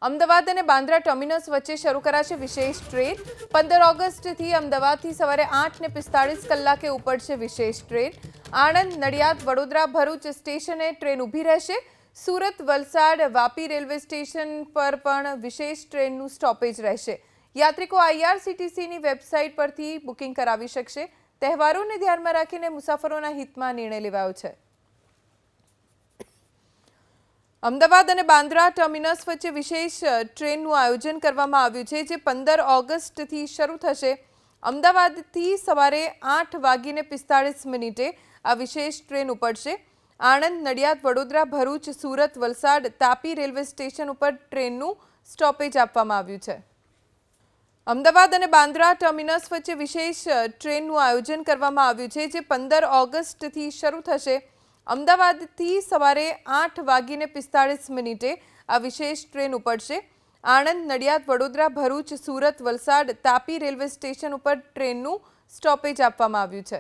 અમદાવાદ અને બાંદ્રા ટર્મિનસ વચ્ચે શરૂ કરાશે વિશેષ ટ્રેન 15 ઓગસ્ટથી અમદાવાદથી સવારે 8:45 કલાકે ઉપડશે વિશેષ ટ્રેન। આણંદ, નડિયાદ, વડોદરા, ભરૂચ સ્ટેશને ટ્રેન ઊભી રહેશે। સુરત, વલસાડ, વાપી રેલવે સ્ટેશન પર પણ વિશેષ ટ્રેનનું સ્ટોપેજ રહેશે। યાત્રિકો IRCTCની વેબસાઇટ પરથી બુકિંગ કરાવી શકશે। તહેવારોને ધ્યાનમાં રાખીને મુસાફરોના હિતમાં નિર્ણય લેવાયો છે। અમદાવાદ અને બાંદ્રા ટર્મિનસ વચ્ચે વિશેષ ટ્રેનનું આયોજન કરવામાં આવ્યું છે, જે 15 ઓગસ્ટથી શરૂ થશે। અમદાવાદથી સવારે 8:45 આ વિશેષ ટ્રેન ઉપડશે। આણંદ, નડિયાદ, વડોદરા, ભરૂચ, સુરત, વલસાડ, તાપી રેલવે સ્ટેશન ઉપર ટ્રેનનું સ્ટોપેજ આપવામાં આવ્યું છે। અમદાવાદ અને બાંદ્રા ટર્મિનસ વચ્ચે વિશેષ ટ્રેનનું આયોજન કરવામાં આવ્યું છે, જે 15 ઓગસ્ટથી શરૂ થશે। અમદાવાદથી સવારે 8:45 આ વિશેષ ટ્રેન ઉપડશે। આણંદ, નડિયાદ, વડોદરા, ભરૂચ, સુરત, વલસાડ, તાપી રેલવે સ્ટેશન ઉપર ટ્રેનનું સ્ટોપેજ આપવામાં આવ્યું છે।